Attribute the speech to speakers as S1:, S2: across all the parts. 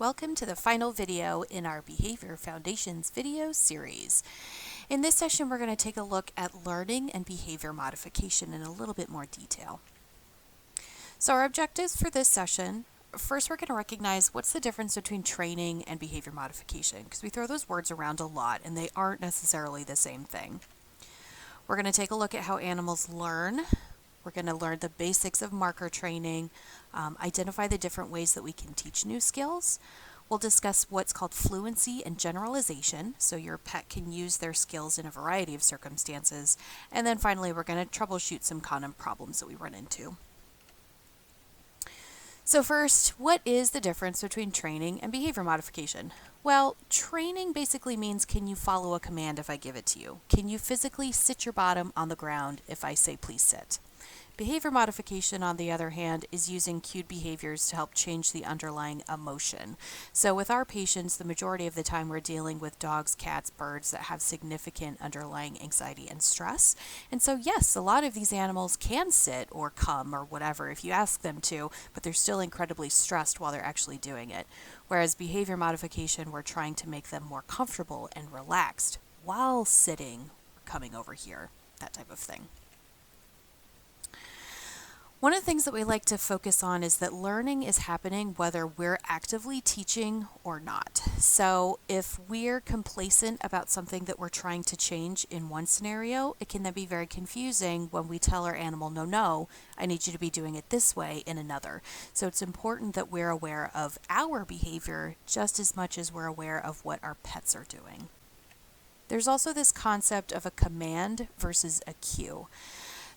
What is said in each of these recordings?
S1: Welcome to the final video in our Behavior Foundations video series. In this session, we're going to take a look at learning and behavior modification in a little bit more detail. So our objectives for this session, first we're going to recognize what's the difference between training and behavior modification, because we throw those words around a lot and they aren't necessarily the same thing. We're going to take a look at how animals learn. We're going to learn the basics of marker training, identify the different ways that we can teach new skills. We'll discuss what's called fluency and generalization, so your pet can use their skills in a variety of circumstances. And then finally, we're going to troubleshoot some common problems that we run into. So first, what is the difference between training and behavior modification? Well, training basically means, can you follow a command if I give it to you? Can you physically sit your bottom on the ground if I say please sit? Behavior modification, on the other hand, is using cued behaviors to help change the underlying emotion. So with our patients, the majority of the time we're dealing with dogs, cats, birds that have significant underlying anxiety and stress. And so yes, a lot of these animals can sit or come or whatever if you ask them to, but they're still incredibly stressed while they're actually doing it. Whereas behavior modification, we're trying to make them more comfortable and relaxed while sitting or coming over here, that type of thing. One of the things that we like to focus on is that learning is happening whether we're actively teaching or not. So if we're complacent about something that we're trying to change in one scenario, it can then be very confusing when we tell our animal, no, I need you to be doing it this way in another. So it's important that we're aware of our behavior just as much as we're aware of what our pets are doing. There's also this concept of a command versus a cue.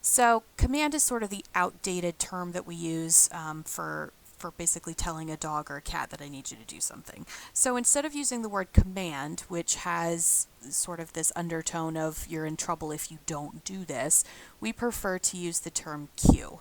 S1: So command is sort of the outdated term that we use for basically telling a dog or a cat that I need you to do something. So instead of using the word command, which has sort of this undertone of you're in trouble if you don't do this, we prefer to use the term cue.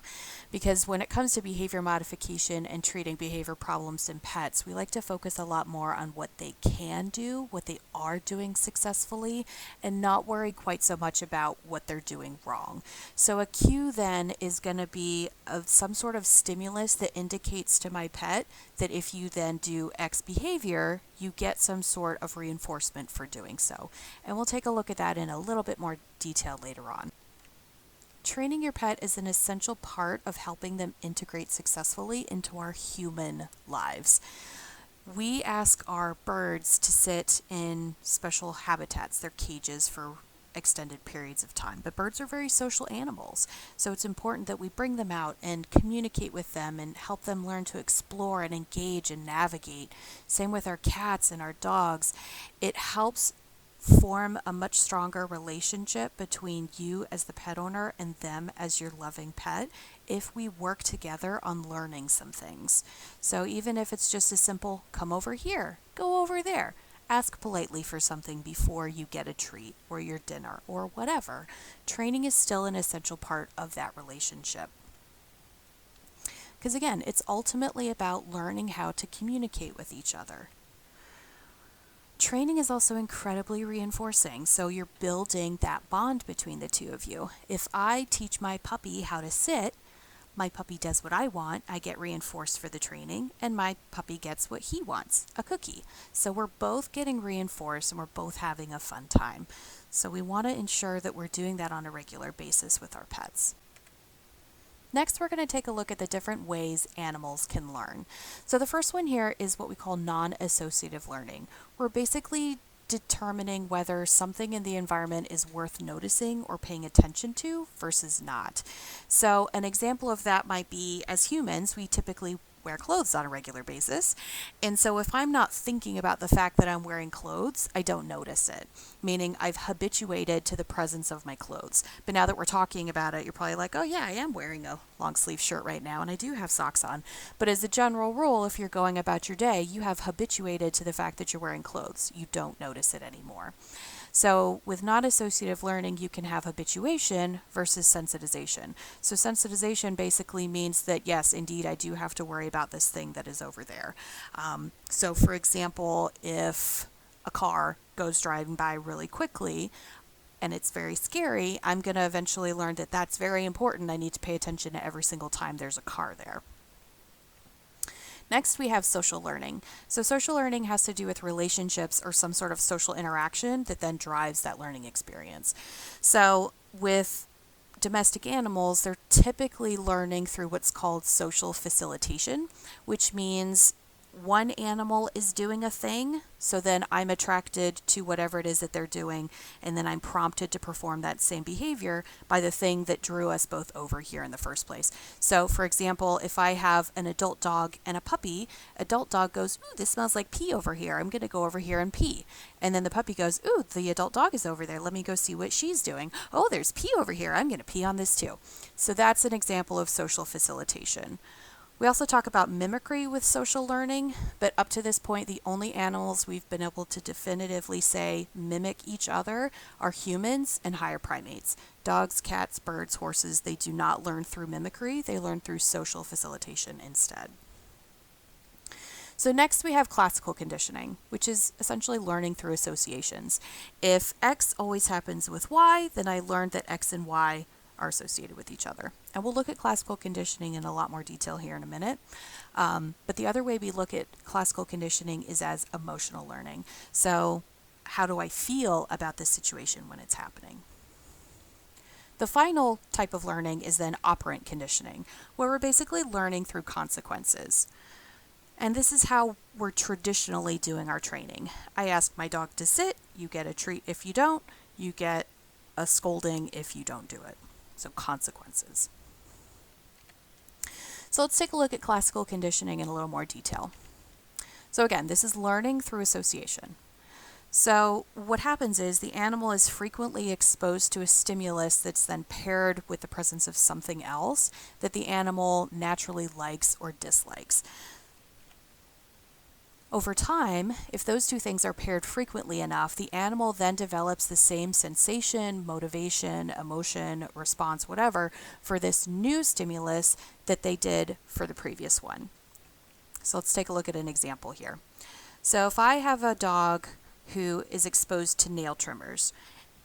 S1: Because when it comes to behavior modification and treating behavior problems in pets, we like to focus a lot more on what they can do, what they are doing successfully, and not worry quite so much about what they're doing wrong. So a cue then is going to be some sort of stimulus that indicates to my pet that if you then do X behavior, you get some sort of reinforcement for doing so. And we'll take a look at that in a little bit more detail later on. Training your pet is an essential part of helping them integrate successfully into our human lives. We ask our birds to sit in special habitats, their cages, for extended periods of time. But birds are very social animals, so it's important that we bring them out and communicate with them and help them learn to explore and engage and navigate. Same with our cats and our dogs. It helps form a much stronger relationship between you as the pet owner and them as your loving pet if we work together on learning some things. So even if it's just a simple come over here, go over there, ask politely for something before you get a treat or your dinner or whatever, training is still an essential part of that relationship. Because again, it's ultimately about learning how to communicate with each other. Training is also incredibly reinforcing, so you're building that bond between the two of you. If I teach my puppy how to sit, my puppy does what I want, I get reinforced for the training, and my puppy gets what he wants, a cookie. So we're both getting reinforced and we're both having a fun time. So we want to ensure that we're doing that on a regular basis with our pets. Next, we're going to take a look at the different ways animals can learn. So the first one here is what we call non-associative learning. We're basically determining whether something in the environment is worth noticing or paying attention to versus not. So an example of that might be, as humans, we typically wear clothes on a regular basis. And so if I'm not thinking about the fact that I'm wearing clothes, I don't notice it, meaning I've habituated to the presence of my clothes. But now that we're talking about it, you're probably like, oh yeah, I am wearing a long sleeve shirt right now and I do have socks on. But as a general rule, if you're going about your day, you have habituated to the fact that you're wearing clothes. You don't notice it anymore. So with non-associative learning, you can have habituation versus sensitization. So sensitization basically means that, yes, indeed, I do have to worry about this thing that is over there. So for example, if a car goes driving by really quickly and it's very scary, I'm going to eventually learn that that's very important. I need to pay attention to every single time there's a car there. Next, we have social learning. So social learning has to do with relationships or some sort of social interaction that then drives that learning experience. So with domestic animals, they're typically learning through what's called social facilitation, which means one animal is doing a thing, so then I'm attracted to whatever it is that they're doing, and then I'm prompted to perform that same behavior by the thing that drew us both over here in the first place. So, for example, if I have an adult dog and a puppy, adult dog goes, "Ooh, this smells like pee over here. I'm going to go over here and pee." And then the puppy goes, "Ooh, the adult dog is over there. Let me go see what she's doing. Oh, there's pee over here. I'm going to pee on this too." So that's an example of social facilitation. We also talk about mimicry with social learning, but up to this point, the only animals we've been able to definitively say mimic each other are humans and higher primates. Dogs, cats, birds, horses, they do not learn through mimicry, they learn through social facilitation instead. So next we have classical conditioning, which is essentially learning through associations. If X always happens with Y, then I learned that X and Y are associated with each other. And we'll look at classical conditioning in a lot more detail here in a minute. But the other way we look at classical conditioning is as emotional learning. So how do I feel about this situation when it's happening? The final type of learning is then operant conditioning, where we're basically learning through consequences. And this is how we're traditionally doing our training. I ask my dog to sit, you get a treat if you don't, you get a scolding if you don't do it. So consequences. So let's take a look at classical conditioning in a little more detail. So again, this is learning through association. So what happens is the animal is frequently exposed to a stimulus that's then paired with the presence of something else that the animal naturally likes or dislikes. Over time, if those two things are paired frequently enough, the animal then develops the same sensation, motivation, emotion, response, whatever, for this new stimulus that they did for the previous one. So let's take a look at an example here. So if I have a dog who is exposed to nail trimmers,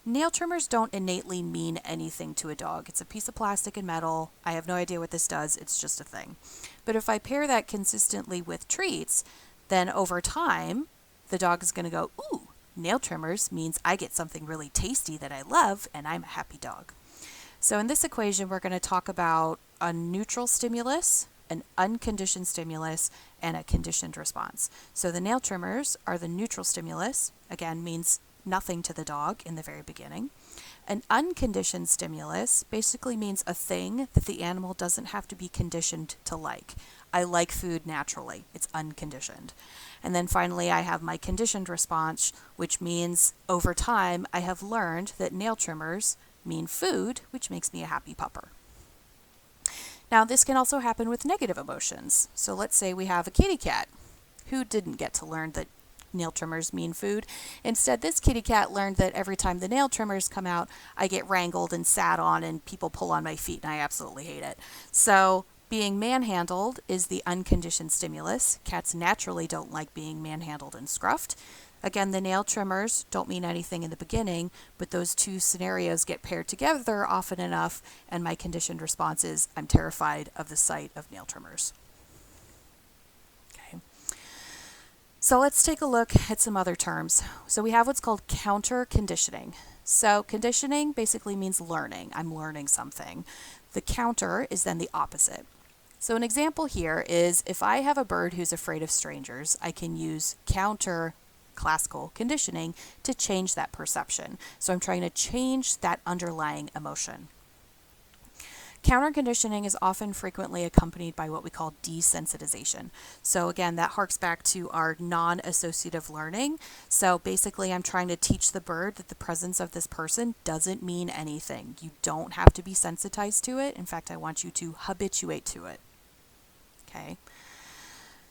S1: nail trimmers don't innately mean anything to a dog. It's a piece of plastic and metal. I have no idea what this does. It's just a thing. But if I pair that consistently with treats, then over time, the dog is going to go, "Ooh, nail trimmers means I get something really tasty that I love, and I'm a happy dog." So in this equation, we're going to talk about a neutral stimulus, an unconditioned stimulus, and a conditioned response. So the nail trimmers are the neutral stimulus, again, means nothing to the dog in the very beginning. An unconditioned stimulus basically means a thing that the animal doesn't have to be conditioned to like. I like food naturally. It's unconditioned. And then finally, I have my conditioned response, which means over time, I have learned that nail trimmers mean food, which makes me a happy pupper. Now, this can also happen with negative emotions. So let's say we have a kitty cat who didn't get to learn that nail trimmers mean food. Instead, this kitty cat learned that every time the nail trimmers come out, I get wrangled and sat on and people pull on my feet, and I absolutely hate it. So being manhandled is the unconditioned stimulus. Cats naturally don't like being manhandled and scruffed. Again, the nail trimmers don't mean anything in the beginning, but those two scenarios get paired together often enough, and my conditioned response is, I'm terrified of the sight of nail trimmers. Okay. So let's take a look at some other terms. So we have what's called counter conditioning. So conditioning basically means learning. I'm learning something. The counter is then the opposite. So an example here is if I have a bird who's afraid of strangers, I can use counter classical conditioning to change that perception. So I'm trying to change that underlying emotion. Counter conditioning is often frequently accompanied by what we call desensitization. So again, that harks back to our non-associative learning. So basically, I'm trying to teach the bird that the presence of this person doesn't mean anything. You don't have to be sensitized to it. In fact, I want you to habituate to it. Okay.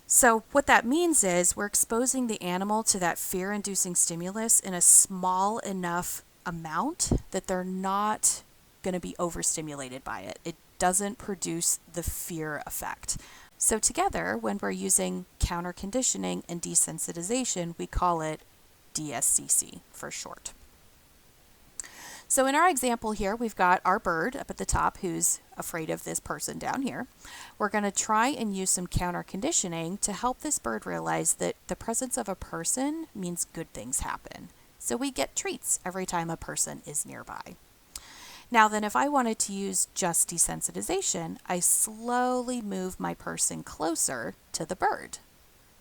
S1: So what that means is we're exposing the animal to that fear-inducing stimulus in a small enough amount that they're not going to be overstimulated by it. It doesn't produce the fear effect. So together, when we're using counter conditioning and desensitization, we call it DSCC for short. So in our example here, we've got our bird up at the top who's afraid of this person down here. We're going to try and use some counter conditioning to help this bird realize that the presence of a person means good things happen. So we get treats every time a person is nearby. Now then, if I wanted to use just desensitization, I slowly move my person closer to the bird,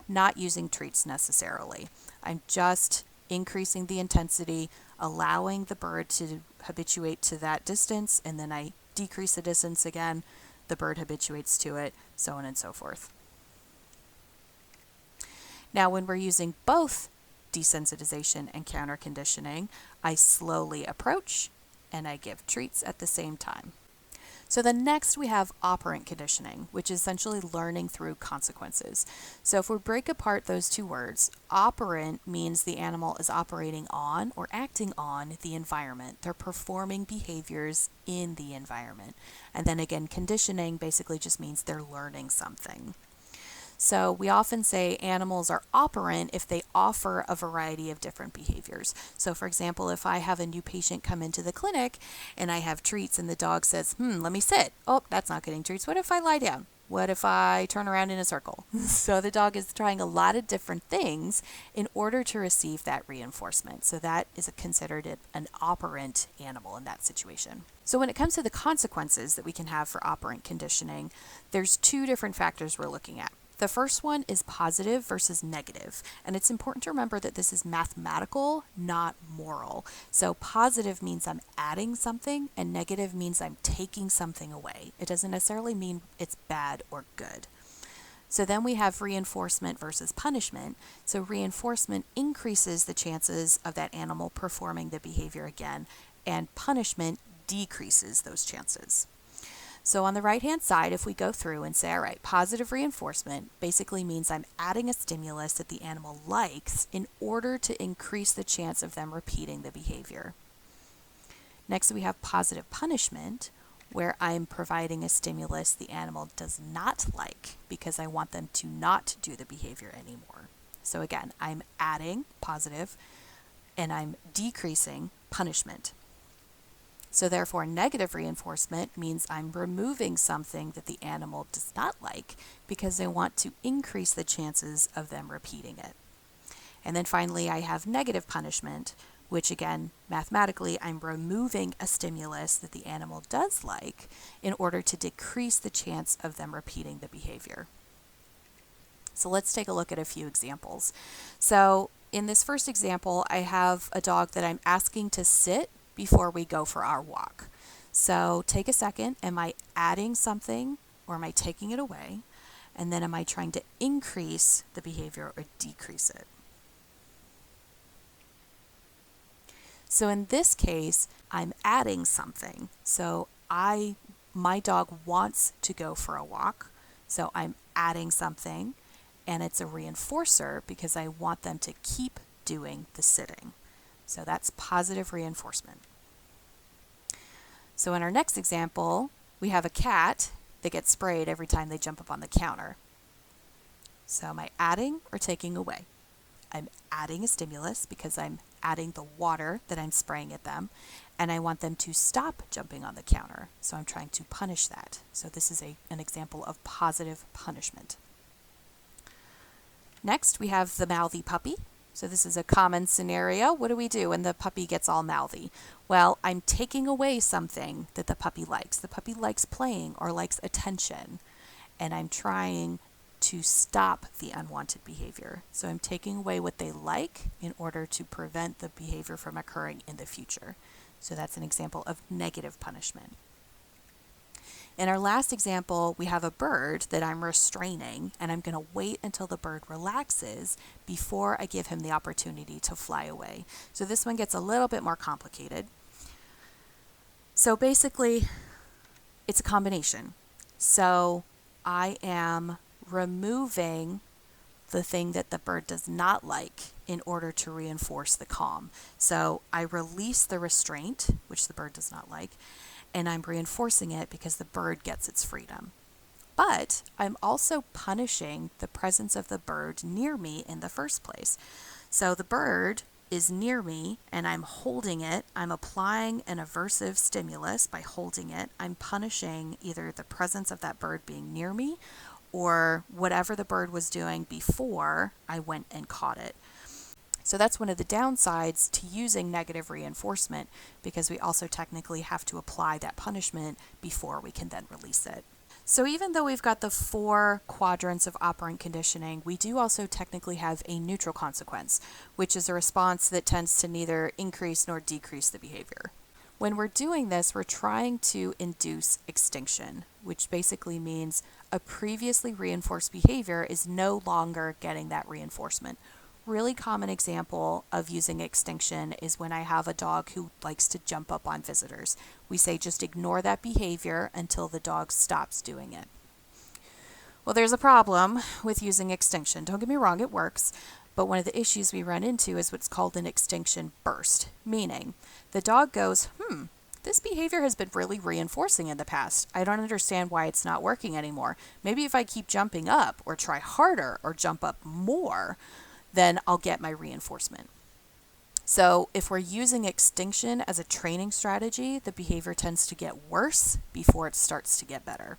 S1: not using treats necessarily. I'm just increasing the intensity, allowing the bird to habituate to that distance, and then I decrease the distance again, the bird habituates to it, so on and so forth. Now when we're using both desensitization and counter conditioning, I slowly approach and I give treats at the same time. So then next we have operant conditioning, which is essentially learning through consequences. So if we break apart those two words, operant means the animal is operating on or acting on the environment. They're performing behaviors in the environment. And then again, conditioning basically just means they're learning something. So we often say animals are operant if they offer a variety of different behaviors. So for example, if I have a new patient come into the clinic and I have treats and the dog says, let me sit. Oh, that's not getting treats. What if I lie down? What if I turn around in a circle? So the dog is trying a lot of different things in order to receive that reinforcement. So that is considered an operant animal in that situation. So when it comes to the consequences that we can have for operant conditioning, there's two different factors we're looking at. The first one is positive versus negative, and it's important to remember that this is mathematical, not moral. So positive means I'm adding something, and negative means I'm taking something away. It doesn't necessarily mean it's bad or good. So then we have reinforcement versus punishment. So reinforcement increases the chances of that animal performing the behavior again, and punishment decreases those chances. So on the right-hand side, if we go through and say, all right, positive reinforcement basically means I'm adding a stimulus that the animal likes in order to increase the chance of them repeating the behavior. Next, we have positive punishment, where I'm providing a stimulus the animal does not like because I want them to not do the behavior anymore. So again, I'm adding positive and I'm decreasing punishment. So therefore, negative reinforcement means I'm removing something that the animal does not like because I want to increase the chances of them repeating it. And then finally, I have negative punishment, which again, mathematically, I'm removing a stimulus that the animal does like in order to decrease the chance of them repeating the behavior. So let's take a look at a few examples. So in this first example, I have a dog that I'm asking to sit before we go for our walk. So take a second. Am I adding something or am I taking it away? And then am I trying to increase the behavior or decrease it? So in this case, I'm adding something. So my dog wants to go for a walk. So I'm adding something and it's a reinforcer because I want them to keep doing the sitting. So that's positive reinforcement. So in our next example, we have a cat that gets sprayed every time they jump up on the counter. So am I adding or taking away? I'm adding a stimulus because I'm adding the water that I'm spraying at them, and I want them to stop jumping on the counter. So I'm trying to punish that. So this is an example of positive punishment. Next, we have the mouthy puppy. So this is a common scenario. What do we do when the puppy gets all mouthy? Well, I'm taking away something that the puppy likes. The puppy likes playing or likes attention, and I'm trying to stop the unwanted behavior. So I'm taking away what they like in order to prevent the behavior from occurring in the future. So that's an example of negative punishment. In our last example, we have a bird that I'm restraining, and I'm going to wait until the bird relaxes before I give him the opportunity to fly away. So this one gets a little bit more complicated. So basically, it's a combination. So I am removing the thing that the bird does not like in order to reinforce the calm. So I release the restraint, which the bird does not like, and I'm reinforcing it because the bird gets its freedom. But I'm also punishing the presence of the bird near me in the first place. So the bird is near me and I'm holding it, I'm applying an aversive stimulus by holding it. I'm punishing either the presence of that bird being near me or whatever the bird was doing before I went and caught it. So that's one of the downsides to using negative reinforcement, because we also technically have to apply that punishment before we can then release it. So even though we've got the 4 quadrants of operant conditioning, we do also technically have a neutral consequence, which is a response that tends to neither increase nor decrease the behavior. When we're doing this, we're trying to induce extinction, which basically means a previously reinforced behavior is no longer getting that reinforcement. Really common example of using extinction is when I have a dog who likes to jump up on visitors. We say just ignore that behavior until the dog stops doing it. Well, there's a problem with using extinction. Don't get me wrong, it works, but one of the issues we run into is what's called an extinction burst, meaning the dog goes, this behavior has been really reinforcing in the past. I don't understand why it's not working anymore. Maybe if I keep jumping up or try harder or jump up more, then I'll get my reinforcement. So if we're using extinction as a training strategy, the behavior tends to get worse before it starts to get better.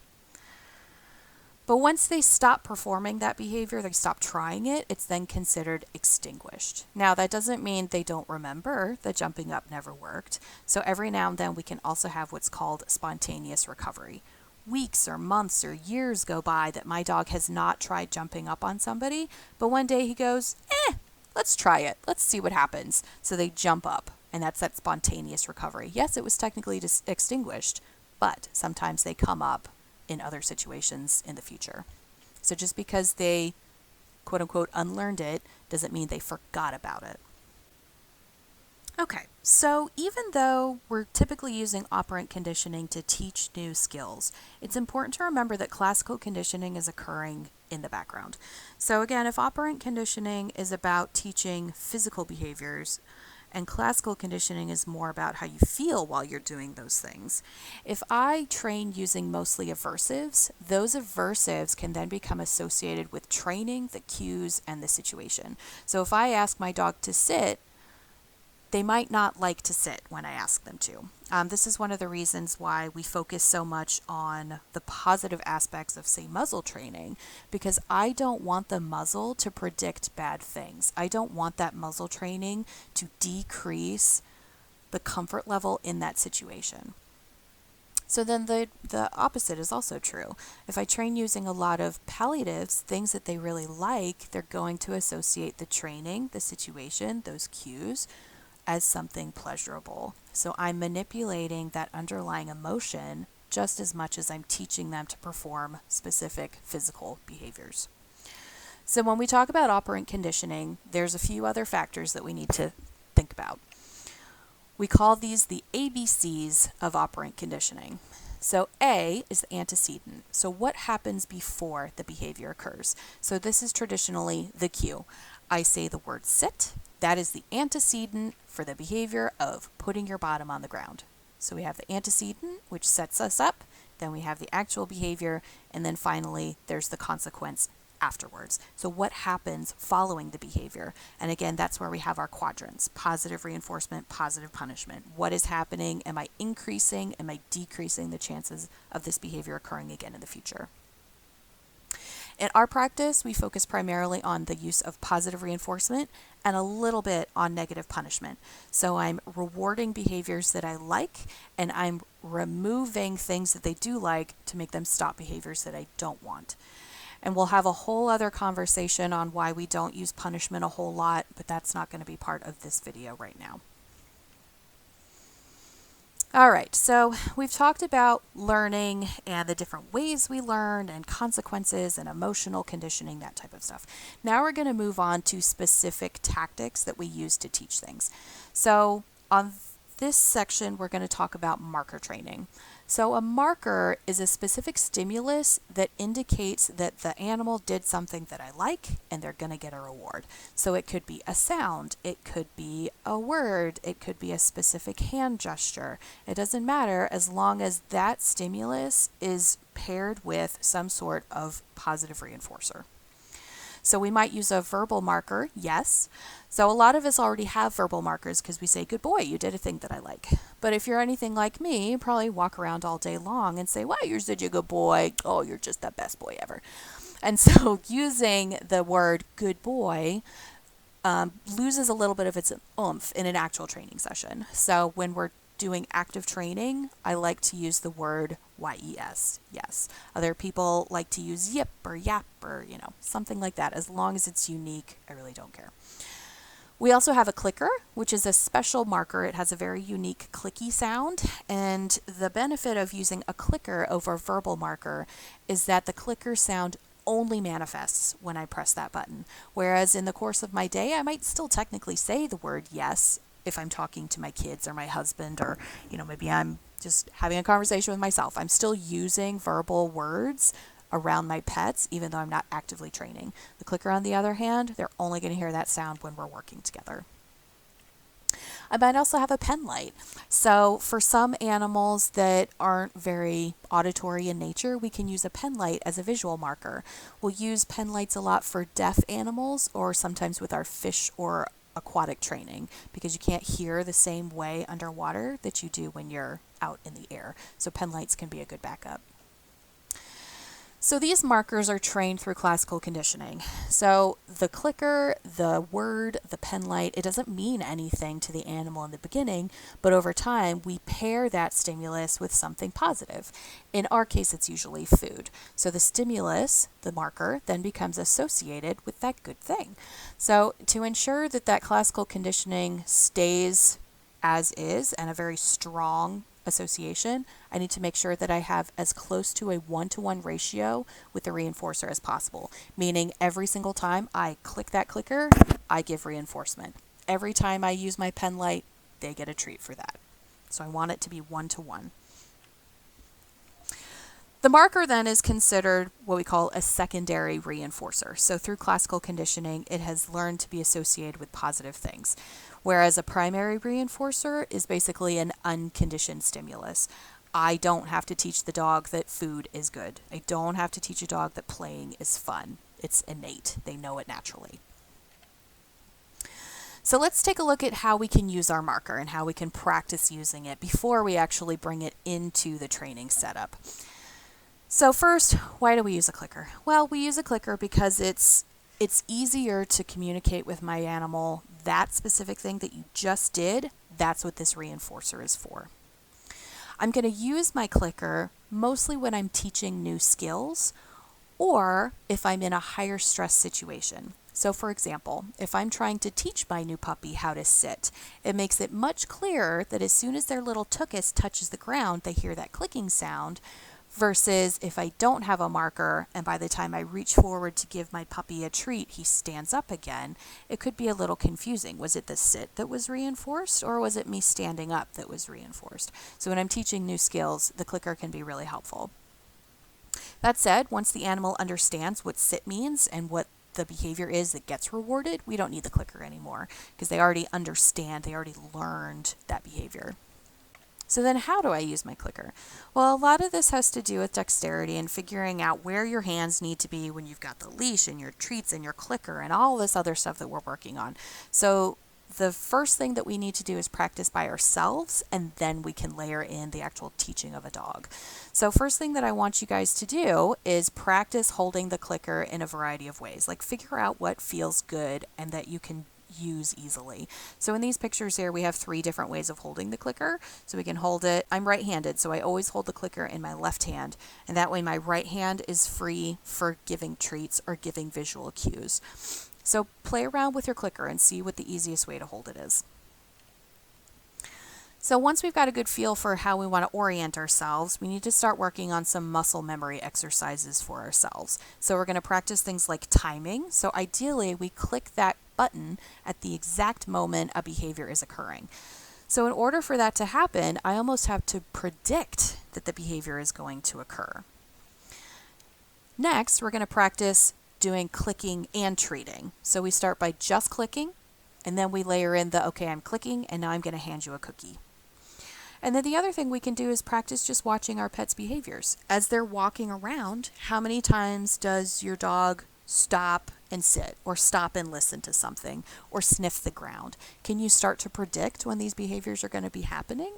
S1: But once they stop performing that behavior, they stop trying it, it's then considered extinguished. Now, that doesn't mean they don't remember that jumping up never worked. So every now and then we can also have what's called spontaneous recovery. Weeks or months or years go by that my dog has not tried jumping up on somebody, but one day he goes, let's try it. Let's see what happens. So they jump up, and that's that spontaneous recovery. Yes, it was technically extinguished, but sometimes they come up in other situations in the future. So just because they, quote unquote, unlearned it, doesn't mean they forgot about it. Okay, so even though we're typically using operant conditioning to teach new skills, it's important to remember that classical conditioning is occurring in the background. So again, if operant conditioning is about teaching physical behaviors, and classical conditioning is more about how you feel while you're doing those things. If I train using mostly aversives, those aversives can then become associated with training, the cues, and the situation. So if I ask my dog to sit, they might not like to sit when I ask them to. This is one of the reasons why we focus so much on the positive aspects of, say, muzzle training, because I don't want the muzzle to predict bad things. I don't want that muzzle training to decrease the comfort level in that situation. So then the opposite is also true. If I train using a lot of palliatives, things that they really like, they're going to associate the training, the situation, those cues, as something pleasurable. So I'm manipulating that underlying emotion just as much as I'm teaching them to perform specific physical behaviors. So when we talk about operant conditioning, there's a few other factors that we need to think about. We call these the ABCs of operant conditioning. So A is the antecedent. So what happens before the behavior occurs? So this is traditionally the cue. I say the word sit. That is the antecedent for the behavior of putting your bottom on the ground. So we have the antecedent, which sets us up, then we have the actual behavior, and then finally there's the consequence afterwards. So what happens following the behavior? And again, that's where we have our quadrants: positive reinforcement, positive punishment. What is happening? Am I increasing? Am I decreasing the chances of this behavior occurring again in the future? In our practice, we focus primarily on the use of positive reinforcement and a little bit on negative punishment. So I'm rewarding behaviors that I like, and I'm removing things that they do like to make them stop behaviors that I don't want. And we'll have a whole other conversation on why we don't use punishment a whole lot, but that's not going to be part of this video right now. All right, so we've talked about learning and the different ways we learn and consequences and emotional conditioning, that type of stuff. Now we're going to move on to specific tactics that we use to teach things. So on this section, we're going to talk about marker training. So a marker is a specific stimulus that indicates that the animal did something that I like and they're going to get a reward. So it could be a sound, it could be a word, it could be a specific hand gesture. It doesn't matter as long as that stimulus is paired with some sort of positive reinforcer. So we might use a verbal marker, yes. So a lot of us already have verbal markers because we say, good boy, you did a thing that I like. But if you're anything like me, you probably walk around all day long and say, wow, you're such a good boy. Oh, you're just the best boy ever. And so using the word good boy loses a little bit of its oomph in an actual training session. So when we're doing active training, I like to use the word yes, yes. Other people like to use yip or yap or, something like that. As long as it's unique, I really don't care. We also have a clicker, which is a special marker. It has a very unique clicky sound. And the benefit of using a clicker over a verbal marker is that the clicker sound only manifests when I press that button. Whereas in the course of my day, I might still technically say the word yes if I'm talking to my kids or my husband, or, maybe I'm just having a conversation with myself. I'm still using verbal words around my pets, even though I'm not actively training. The clicker, on the other hand, they're only going to hear that sound when we're working together. I might also have a pen light. So for some animals that aren't very auditory in nature, we can use a pen light as a visual marker. We'll use pen lights a lot for deaf animals, or sometimes with our fish or aquatic training, because you can't hear the same way underwater that you do when you're out in the air. So pen lights can be a good backup. So these markers are trained through classical conditioning. So the clicker, the word, the pen light, it doesn't mean anything to the animal in the beginning, but over time we pair that stimulus with something positive. In our case, it's usually food. So the stimulus, the marker, then becomes associated with that good thing. So to ensure that that classical conditioning stays as is and a very strong association, I need to make sure that I have as close to a 1-to-1 ratio with the reinforcer as possible, meaning every single time I click that clicker, I give reinforcement. Every time I use my pen light, they get a treat for that. So I want it to be 1-to-1. The marker then is considered what we call a secondary reinforcer. So through classical conditioning, it has learned to be associated with positive things. Whereas a primary reinforcer is basically an unconditioned stimulus. I don't have to teach the dog that food is good. I don't have to teach a dog that playing is fun. It's innate. They know it naturally. So let's take a look at how we can use our marker and how we can practice using it before we actually bring it into the training setup. So first, why do we use a clicker? Well, we use a clicker because it's easier to communicate with my animal that specific thing that you just did. That's what this reinforcer is for. I'm going to use my clicker mostly when I'm teaching new skills or if I'm in a higher stress situation. So for example, if I'm trying to teach my new puppy how to sit, it makes it much clearer that as soon as their little tuchus touches the ground, they hear that clicking sound. Versus if I don't have a marker and by the time I reach forward to give my puppy a treat, he stands up again, it could be a little confusing. Was it the sit that was reinforced, or was it me standing up that was reinforced? So when I'm teaching new skills, the clicker can be really helpful. That said, once the animal understands what sit means and what the behavior is that gets rewarded, we don't need the clicker anymore because they already understand, they already learned that behavior. So then how do I use my clicker? Well, a lot of this has to do with dexterity and figuring out where your hands need to be when you've got the leash and your treats and your clicker and all this other stuff that we're working on. So the first thing that we need to do is practice by ourselves, and then we can layer in the actual teaching of a dog. So first thing that I want you guys to do is practice holding the clicker in a variety of ways. Like figure out what feels good and that you can use easily. So in these pictures here, we have 3 different ways of holding the clicker. So we can hold it, I'm right-handed, so I always hold the clicker in my left hand, and that way my right hand is free for giving treats or giving visual cues. So play around with your clicker and see what the easiest way to hold it is. So once we've got a good feel for how we want to orient ourselves, we need to start working on some muscle memory exercises for ourselves. So we're going to practice things like timing. So ideally, we click that button at the exact moment a behavior is occurring. So in order for that to happen, I almost have to predict that the behavior is going to occur. Next, we're going to practice doing clicking and treating. So we start by just clicking, and then we layer in the, okay, I'm clicking, and now I'm going to hand you a cookie. And then the other thing we can do is practice just watching our pets' behaviors. As they're walking around, how many times does your dog stop and sit, or stop and listen to something, or sniff the ground? Can you start to predict when these behaviors are going to be happening?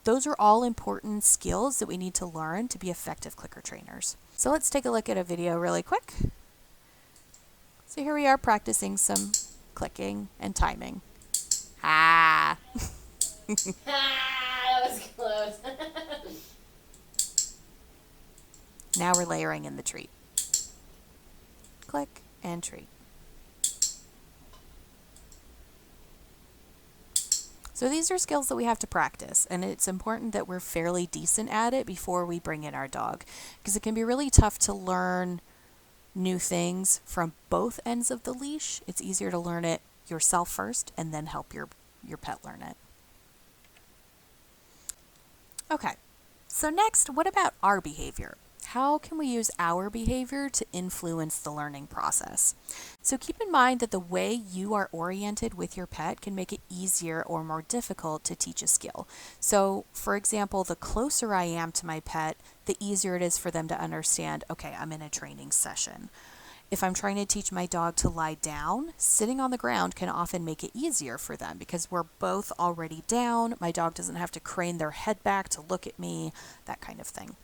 S1: Those are all important skills that we need to learn to be effective clicker trainers. So let's take a look at a video really quick. So here we are practicing some clicking and timing. Ah!
S2: That was close.
S1: Now we're layering in the treat. Click and treat. So these are skills that we have to practice, and it's important that we're fairly decent at it before we bring in our dog, because it can be really tough to learn new things from both ends of the leash. It's easier to learn it yourself first and then help your pet learn it. Okay, so next, what about our behavior? How can we use our behavior to influence the learning process? So keep in mind that the way you are oriented with your pet can make it easier or more difficult to teach a skill. So for example, the closer I am to my pet, the easier it is for them to understand, okay, I'm in a training session. If I'm trying to teach my dog to lie down, sitting on the ground can often make it easier for them because we're both already down. My dog doesn't have to crane their head back to look at me, that kind of thing.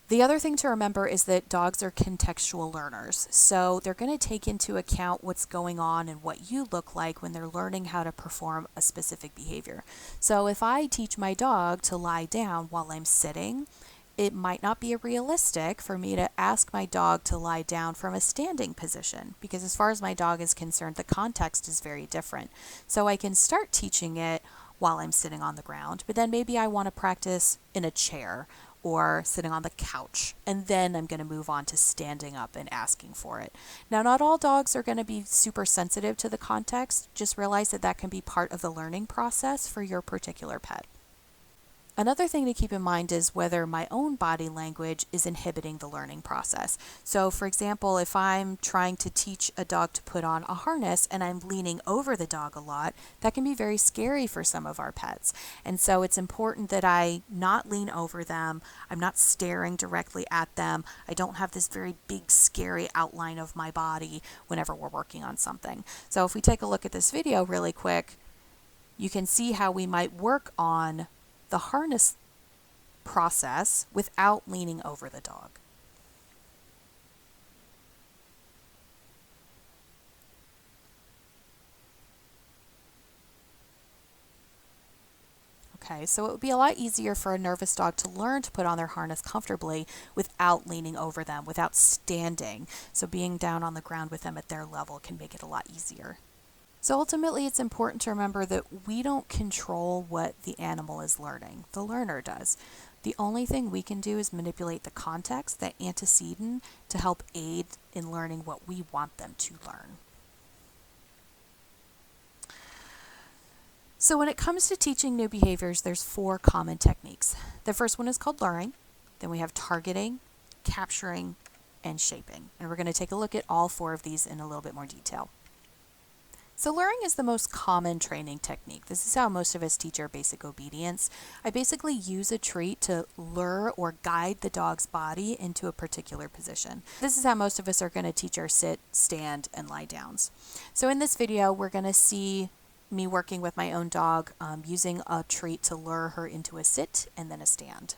S1: The other thing to remember is that dogs are contextual learners, so they're going to take into account what's going on and what you look like when they're learning how to perform a specific behavior. So if I teach my dog to lie down while I'm sitting, it might not be realistic for me to ask my dog to lie down from a standing position, because as far as my dog is concerned, the context is very different. So I can start teaching it while I'm sitting on the ground, but then maybe I want to practice in a chair or sitting on the couch, and then I'm going to move on to standing up and asking for it. Now, not all dogs are going to be super sensitive to the context. Just realize that that can be part of the learning process for your particular pet. Another thing to keep in mind is whether my own body language is inhibiting the learning process. So for example, if I'm trying to teach a dog to put on a harness and I'm leaning over the dog a lot, that can be very scary for some of our pets. And so it's important that I not lean over them. I'm not staring directly at them. I don't have this very big, scary outline of my body whenever we're working on something. So if we take a look at this video really quick, you can see how we might work on the harness process without leaning over the dog. Okay, so it would be a lot easier for a nervous dog to learn to put on their harness comfortably without leaning over them, without standing. So being down on the ground with them at their level can make it a lot easier. So ultimately, it's important to remember that we don't control what the animal is learning. The learner does. The only thing we can do is manipulate the context, the antecedent, to help aid in learning what we want them to learn. So when it comes to teaching new behaviors, there's 4 common techniques. The first one is called luring. Then we have targeting, capturing, and shaping. And we're going to take a look at all 4 of these in a little bit more detail. So luring is the most common training technique. This is how most of us teach our basic obedience. I basically use a treat to lure or guide the dog's body into a particular position. This is how most of us are going to teach our sit, stand, and lie downs. So in this video, we're going to see me working with my own dog using a treat to lure her into a sit and then a stand.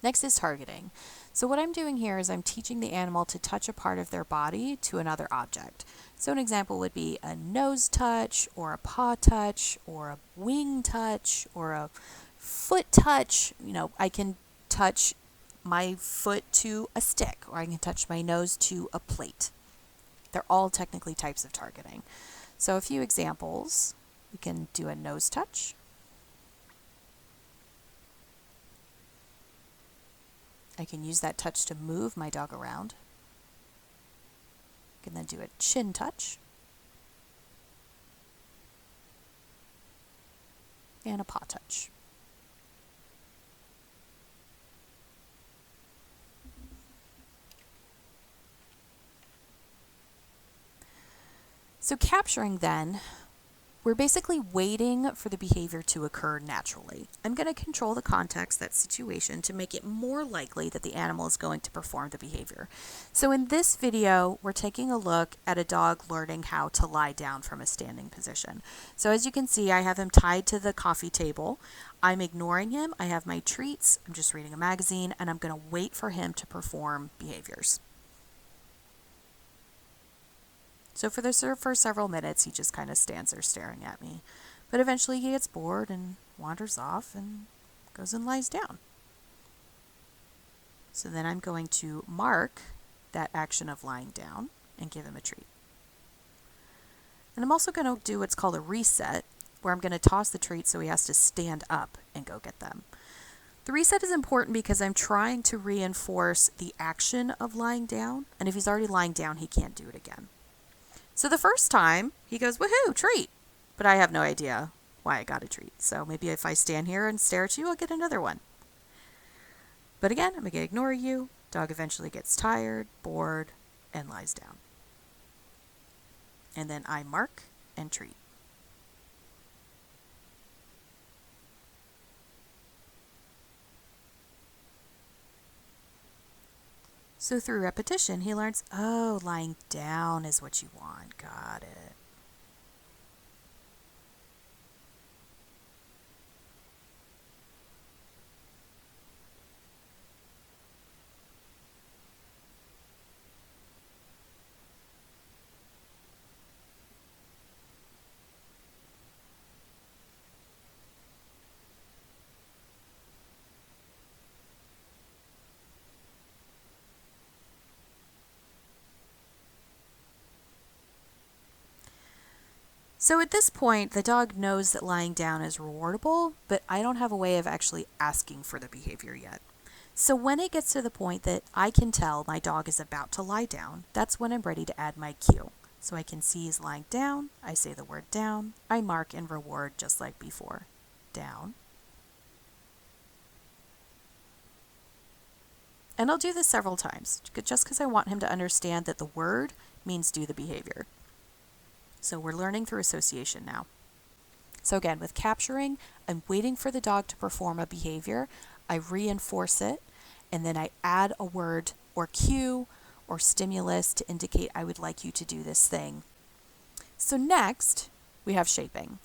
S1: Next is targeting. So what I'm doing here is I'm teaching the animal to touch a part of their body to another object. So an example would be a nose touch, or a paw touch, or a wing touch, or a foot touch. You know, I can touch my foot to a stick, or I can touch my nose to a plate. They're all technically types of targeting. So a few examples. We can do a nose touch. I can use that touch to move my dog around. I can then do a chin touch. And a paw touch. So capturing then We're basically waiting for the behavior to occur naturally. I'm going to control the context, that situation, to make it more likely that the animal is going to perform the behavior. So in this video, we're taking a look at a dog learning how to lie down from a standing position. So as you can see, I have him tied to the coffee table. I'm ignoring him. I have my treats. I'm just reading a magazine, and I'm going to wait for him to perform behaviors. So for several minutes, he just kind of stands there staring at me. But eventually he gets bored and wanders off and goes and lies down. So then I'm going to mark that action of lying down and give him a treat. And I'm also going to do what's called a reset, where I'm going to toss the treat so he has to stand up and go get them. The reset is important because I'm trying to reinforce the action of lying down, and if he's already lying down, he can't do it again. So the first time, he goes, woohoo, treat. But I have no idea why I got a treat. So maybe if I stand here and stare at you, I'll get another one. But again, I'm going to ignore you. Dog eventually gets tired, bored, and lies down. And then I mark and treat. So through repetition, he learns, oh, lying down is what you want. Got it. So at this point, the dog knows that lying down is rewardable, but I don't have a way of actually asking for the behavior yet. So when it gets to the point that I can tell my dog is about to lie down, that's when I'm ready to add my cue. So I can see he's lying down, I say the word down, I mark and reward just like before. Down. And I'll do this several times, just because I want him to understand that the word means do the behavior. So we're learning through association now. So again, with capturing, I'm waiting for the dog to perform a behavior. I reinforce it, and then I add a word or cue or stimulus to indicate I would like you to do this thing. So next, we have shaping.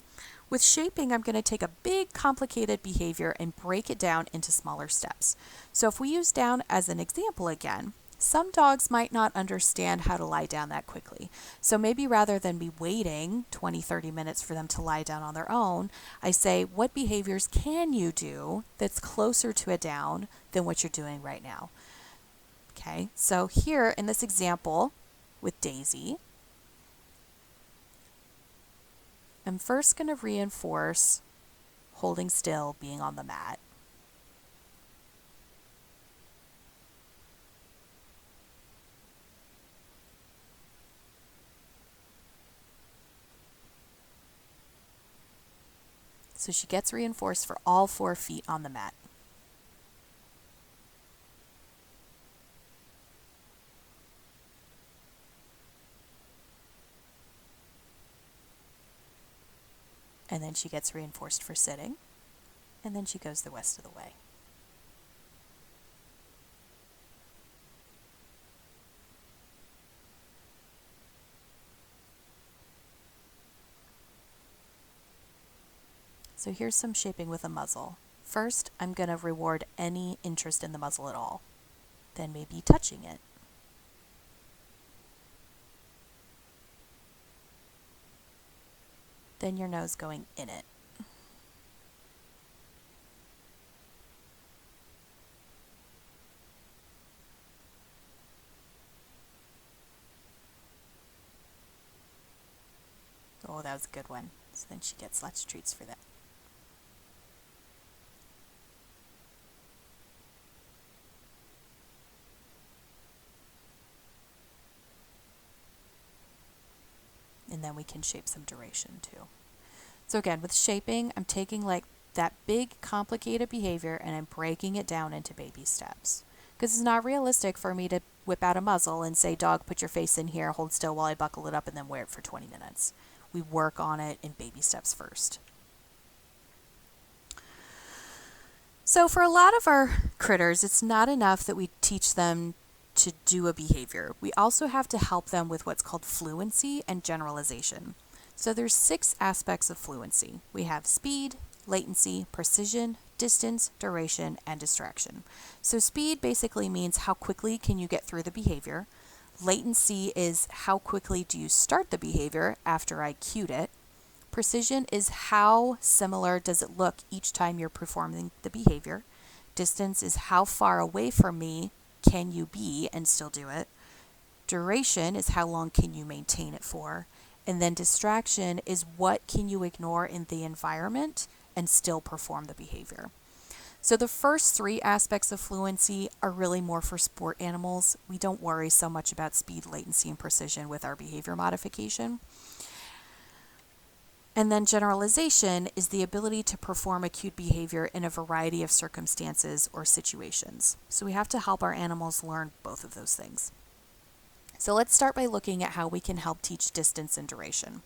S1: With shaping, I'm going to take a big complicated behavior and break it down into smaller steps. So if we use down as an example again, some dogs might not understand how to lie down that quickly. So maybe rather than be waiting 20-30 minutes for them to lie down on their own, I say, what behaviors can you do that's closer to a down than what you're doing right now? Okay, so here in this example with Daisy, I'm first going to reinforce holding still, being on the mat. So she gets reinforced for all 4 feet on the mat. And then she gets reinforced for sitting. And then she goes the rest of the way. So here's some shaping with a muzzle. First, I'm going to reward any interest in the muzzle at all. Then maybe touching it. Then your nose going in it. Oh, that was a good one. So then she gets lots of treats for that. And then we can shape some duration too. So again, with shaping, I'm taking like that big complicated behavior and I'm breaking it down into baby steps. Because it's not realistic for me to whip out a muzzle and say, dog, put your face in here, hold still while I buckle it up and then wear it for 20 minutes. we work on it in baby steps first. So for a lot of our critters, it's not enough that we teach them to do a behavior. We also have to help them with what's called fluency and generalization. So there's 6 aspects of fluency. We have speed, latency, precision, distance, duration, and distraction. So speed basically means how quickly can you get through the behavior. Latency is how quickly do you start the behavior after I cued it. Precision is how similar does it look each time you're performing the behavior. Distance is how far away from me can you be and still do it. Duration is how long can you maintain it for. And then distraction is what can you ignore in the environment and still perform the behavior. So the first 3 aspects of fluency are really more for sport animals. We don't worry so much about speed, latency, and precision with our behavior modification. And then generalization is the ability to perform acute behavior in a variety of circumstances or situations. So we have to help our animals learn both of those things. So let's start by looking at how we can help teach distance and duration.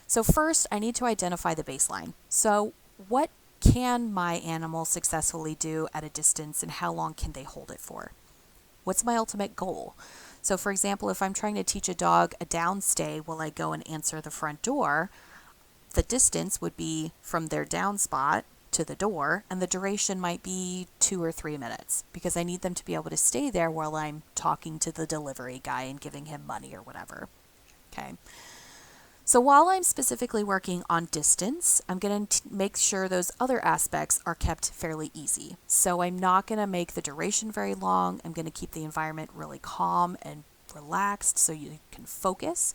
S1: So first, I need to identify the baseline. So what can my animal successfully do at a distance and how long can they hold it for? What's my ultimate goal? So for example, if I'm trying to teach a dog a downstay while I go and answer the front door, the distance would be from their down spot to the door, and the duration might be 2 or 3 minutes because I need them to be able to stay there while I'm talking to the delivery guy and giving him money or whatever. Okay. So while I'm specifically working on distance, I'm going to make sure those other aspects are kept fairly easy. So I'm not going to make the duration very long. I'm going to keep the environment really calm and relaxed so you can focus.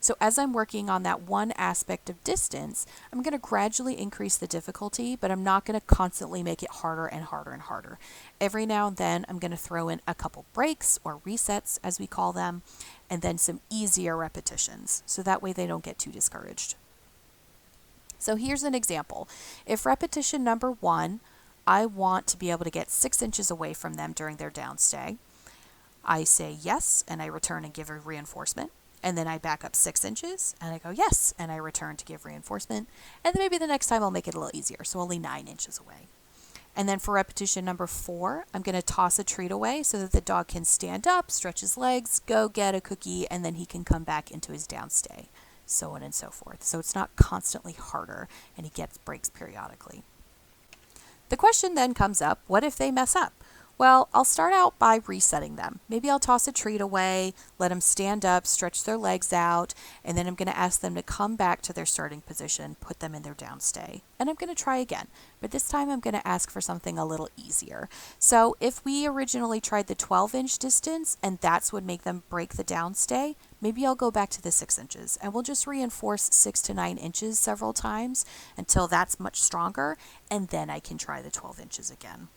S1: So as I'm working on that one aspect of distance, I'm going to gradually increase the difficulty, but I'm not going to constantly make it harder and harder and harder. Every now and then, I'm going to throw in a couple breaks or resets, as we call them, and then some easier repetitions. So that way they don't get too discouraged. So here's an example. If repetition number 1, I want to be able to get 6 inches away from them during their downstay, I say yes, and I return and give a reinforcement. And then I back up 6 inches and I go yes, and I return to give reinforcement. And then maybe the next time I'll make it a little easier, so only 9 inches away. And then for repetition number 4, I'm going to toss a treat away so that the dog can stand up, stretch his legs, go get a cookie, and then he can come back into his downstay, so on and so forth. So it's not constantly harder, and he gets breaks periodically. The question then comes up, what if they mess up? Well, I'll start out by resetting them. Maybe I'll toss a treat away, let them stand up, stretch their legs out, and then I'm going to ask them to come back to their starting position, put them in their downstay. And I'm going to try again, but this time I'm going to ask for something a little easier. So if we originally tried the 12-inch distance and that's what make them break the downstay, maybe I'll go back to the 6 inches and we'll just reinforce 6 to 9 inches several times until that's much stronger, and then I can try the 12 inches again.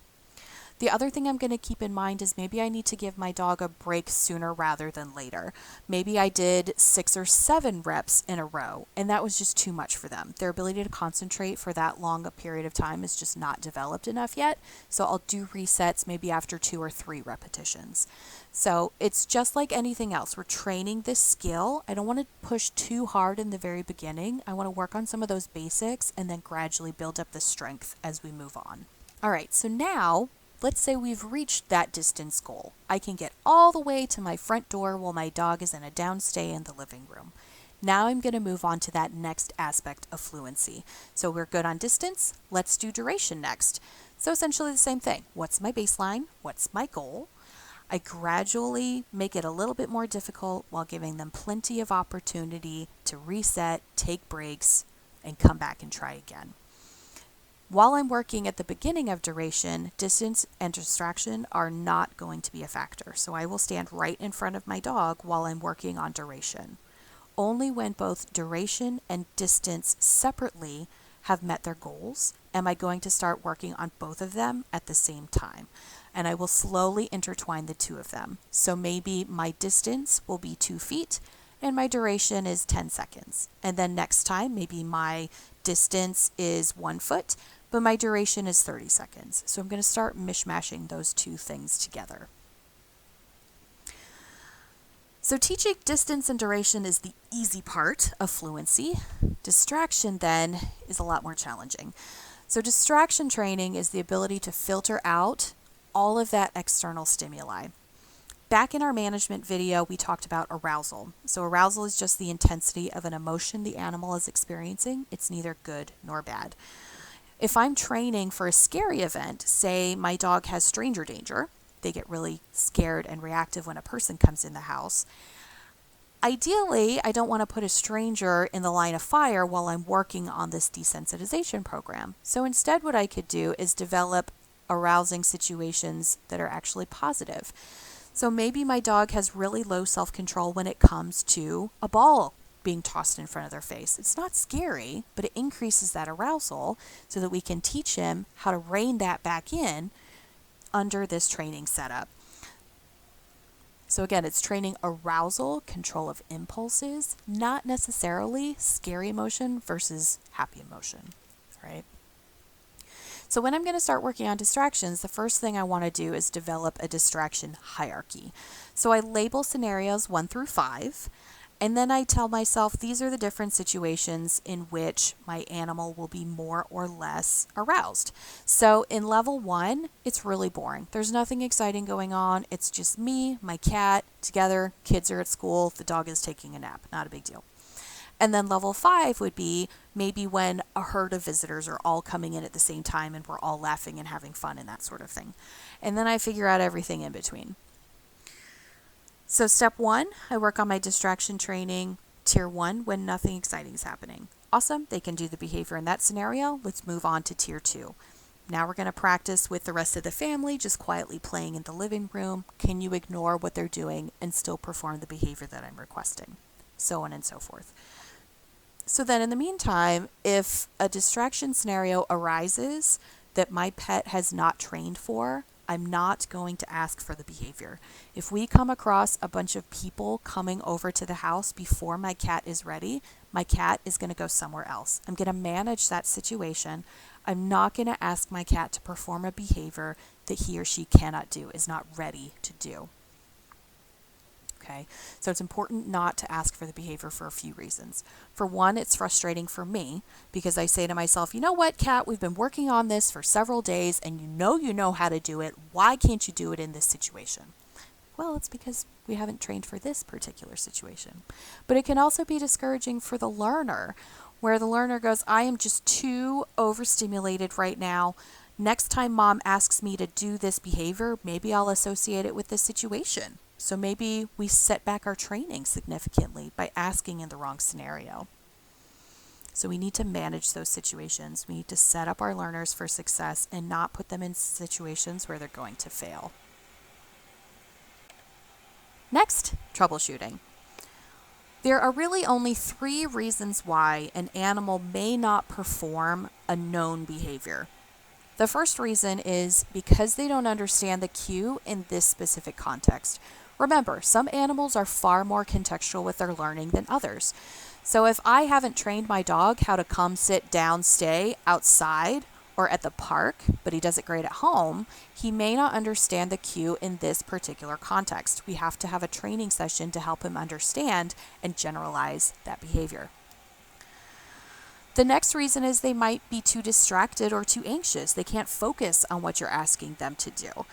S1: The other thing I'm going to keep in mind is maybe I need to give my dog a break sooner rather than later. Maybe I did 6 or 7 reps in a row, and that was just too much for them. Their ability to concentrate for that long a period of time is just not developed enough yet, so I'll do resets maybe after 2 or 3 repetitions. So it's just like anything else. We're training this skill. I don't want to push too hard in the very beginning. I want to work on some of those basics and then gradually build up the strength as we move on. All right, so now let's say we've reached that distance goal. I can get all the way to my front door while my dog is in a downstay in the living room. Now I'm going to move on to that next aspect of fluency. So we're good on distance. Let's do duration next. So essentially the same thing. What's my baseline? What's my goal? I gradually make it a little bit more difficult while giving them plenty of opportunity to reset, take breaks, and come back and try again. While I'm working at the beginning of duration, distance and distraction are not going to be a factor. So I will stand right in front of my dog while I'm working on duration. Only when both duration and distance separately have met their goals am I going to start working on both of them at the same time. And I will slowly intertwine the two of them. So maybe my distance will be 2 feet and my duration is 10 seconds. And then next time, maybe my distance is 1 foot, but my duration is 30 seconds. So I'm going to start mishmashing those two things together. So teaching distance and duration is the easy part of fluency. Distraction then is a lot more challenging. So distraction training is the ability to filter out all of that external stimuli. Back in our management video, we talked about arousal. So arousal is just the intensity of an emotion the animal is experiencing. It's neither good nor bad. If I'm training for a scary event, say my dog has stranger danger, they get really scared and reactive when a person comes in the house. Ideally, I don't want to put a stranger in the line of fire while I'm working on this desensitization program. So instead, what I could do is develop arousing situations that are actually positive. So maybe my dog has really low self-control when it comes to a ball being tossed in front of their face. It's not scary, but it increases that arousal so that we can teach him how to rein that back in under this training setup. So again, it's training arousal, control of impulses, not necessarily scary emotion versus happy emotion, right? So when I'm going to start working on distractions, the first thing I want to do is develop a distraction hierarchy. So I label scenarios 1 through 5, and then I tell myself these are the different situations in which my animal will be more or less aroused. So in level 1, it's really boring. There's nothing exciting going on. It's just me, my cat, together, kids are at school, the dog is taking a nap. Not a big deal. And then level 5 would be maybe when a herd of visitors are all coming in at the same time and we're all laughing and having fun and that sort of thing. And then I figure out everything in between. So step 1, I work on my distraction training, tier 1, when nothing exciting is happening. Awesome, they can do the behavior in that scenario. Let's move on to tier 2. Now we're going to practice with the rest of the family, just quietly playing in the living room. Can you ignore what they're doing and still perform the behavior that I'm requesting? So on and so forth. So then in the meantime, if a distraction scenario arises that my pet has not trained for, I'm not going to ask for the behavior. If we come across a bunch of people coming over to the house before my cat is ready, my cat is going to go somewhere else. I'm going to manage that situation. I'm not going to ask my cat to perform a behavior that he or she cannot do, is not ready to do. Okay, so it's important not to ask for the behavior for a few reasons. For one, it's frustrating for me because I say to myself, you know what, cat, we've been working on this for several days and you know how to do it. Why can't you do it in this situation? Well, it's because we haven't trained for this particular situation. But it can also be discouraging for the learner, where the learner goes, I am just too overstimulated right now. Next time mom asks me to do this behavior, maybe I'll associate it with this situation. So maybe we set back our training significantly by asking in the wrong scenario. So we need to manage those situations. We need to set up our learners for success and not put them in situations where they're going to fail. Next, troubleshooting. There are really only 3 reasons why an animal may not perform a known behavior. The first reason is because they don't understand the cue in this specific context. Remember, some animals are far more contextual with their learning than others. So if I haven't trained my dog how to come sit down, stay outside or at the park, but he does it great at home, he may not understand the cue in this particular context. We have to have a training session to help him understand and generalize that behavior. The next reason is they might be too distracted or too anxious. They can't focus on what you're asking them to do.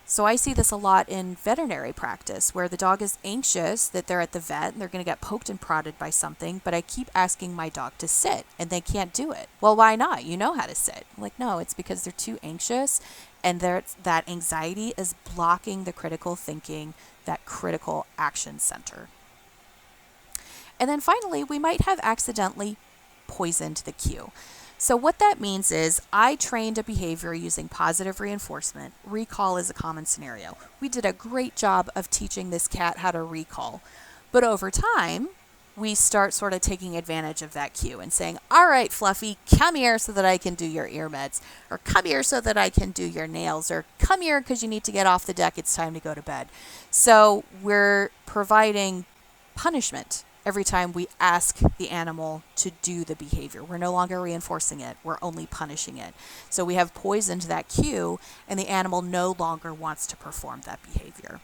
S1: So I see this a lot in veterinary practice where the dog is anxious that they're at the vet and they're going to get poked and prodded by something, but I keep asking my dog to sit and they can't do it. Well, why not? You know how to sit. I'm like, no, it's because they're too anxious and that anxiety is blocking the critical thinking, that critical action center. And then finally, we might have accidentally poisoned the cue. So what that means is I trained a behavior using positive reinforcement. Recall is a common scenario. We did a great job of teaching this cat how to recall. But over time, we start sort of taking advantage of that cue and saying, all right, Fluffy, come here so that I can do your ear meds, or come here so that I can do your nails, or come here because you need to get off the deck. It's time to go to bed. So we're providing punishment every time we ask the animal to do the behavior. We're no longer reinforcing it. We're only punishing it. So we have poisoned that cue and the animal no longer wants to perform that behavior.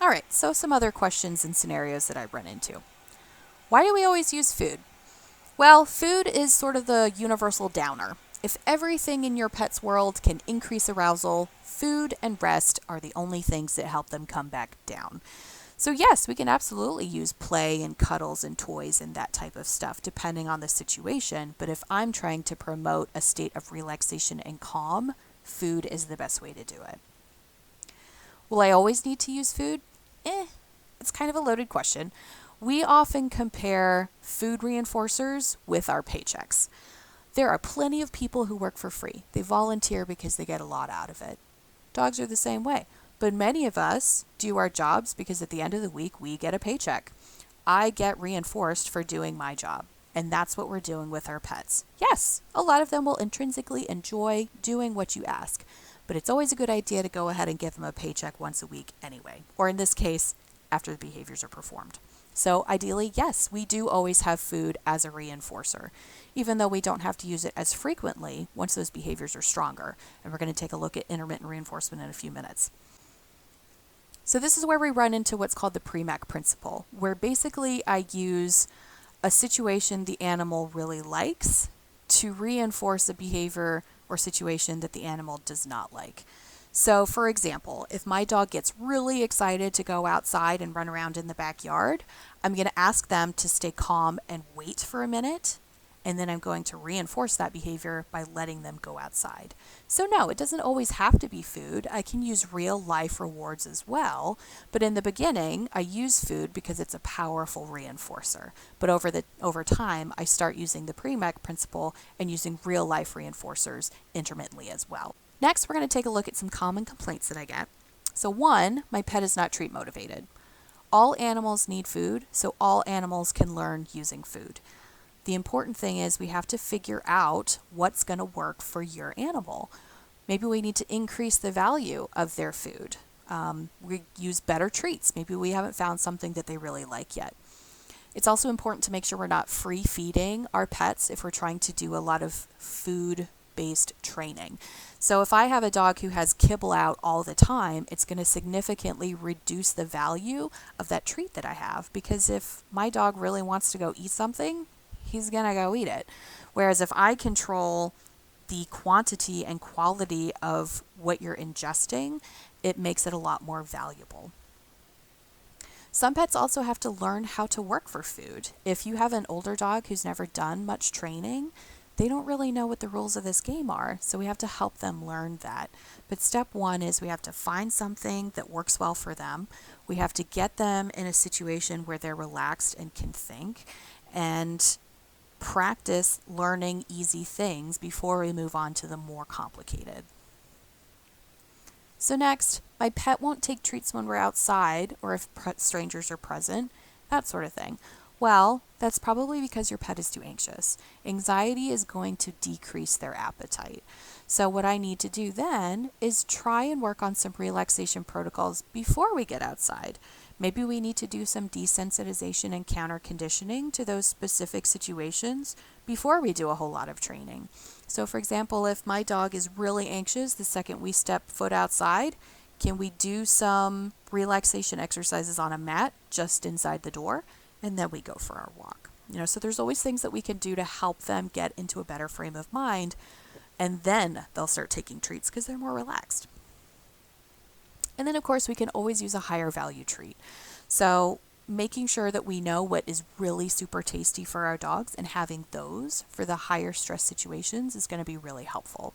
S1: All right, so some other questions and scenarios that I run into. Why do we always use food? Well, food is sort of the universal downer. If everything in your pet's world can increase arousal, food and rest are the only things that help them come back down. So, yes, we can absolutely use play and cuddles and toys and that type of stuff depending on the situation. But if I'm trying to promote a state of relaxation and calm, food is the best way to do it. Will I always need to use food? It's kind of a loaded question. We often compare food reinforcers with our paychecks. There are plenty of people who work for free. They volunteer because they get a lot out of it. Dogs are the same way. But many of us do our jobs because at the end of the week, we get a paycheck. I get reinforced for doing my job. And that's what we're doing with our pets. Yes, a lot of them will intrinsically enjoy doing what you ask. But it's always a good idea to go ahead and give them a paycheck once a week anyway. Or in this case, after the behaviors are performed. So ideally, yes, we do always have food as a reinforcer, even though we don't have to use it as frequently once those behaviors are stronger. And we're going to take a look at intermittent reinforcement in a few minutes. So this is where we run into what's called the PREMAC principle, where basically I use a situation the animal really likes to reinforce a behavior or situation that the animal does not like. So, for example, if my dog gets really excited to go outside and run around in the backyard, I'm going to ask them to stay calm and wait for a minute, and then I'm going to reinforce that behavior by letting them go outside. So no, it doesn't always have to be food. I can use real life rewards as well, but in the beginning, I use food because it's a powerful reinforcer. But over time, I start using the PREMAC principle and using real life reinforcers intermittently as well. Next, we're going to take a look at some common complaints that I get. So one, my pet is not treat motivated. All animals need food, so all animals can learn using food. The important thing is we have to figure out what's going to work for your animal. Maybe we need to increase the value of their food. We use better treats. Maybe we haven't found something that they really like yet. It's also important to make sure we're not free feeding our pets if we're trying to do a lot of food-based training. So if I have a dog who has kibble out all the time, it's going to significantly reduce the value of that treat that I have, because if my dog really wants to go eat something, he's going to go eat it. Whereas if I control the quantity and quality of what you're ingesting, it makes it a lot more valuable. Some pets also have to learn how to work for food. If you have an older dog who's never done much training, they don't really know what the rules of this game are, so we have to help them learn that. But step one is we have to find something that works well for them. We have to get them in a situation where they're relaxed and can think, and practice learning easy things before we move on to the more complicated. So next, my pet won't take treats when we're outside or if strangers are present, that sort of thing. Well, that's probably because your pet is too anxious. Anxiety is going to decrease their appetite. So what I need to do then is try and work on some relaxation protocols before we get outside. Maybe we need to do some desensitization and counter conditioning to those specific situations before we do a whole lot of training. So for example, if my dog is really anxious the second we step foot outside, can we do some relaxation exercises on a mat just inside the door? And then we go for our walk. So there's always things that we can do to help them get into a better frame of mind, and then they'll start taking treats because they're more relaxed. And then of course we can always use a higher value treat. So making sure that we know what is really super tasty for our dogs and having those for the higher stress situations is going to be really helpful.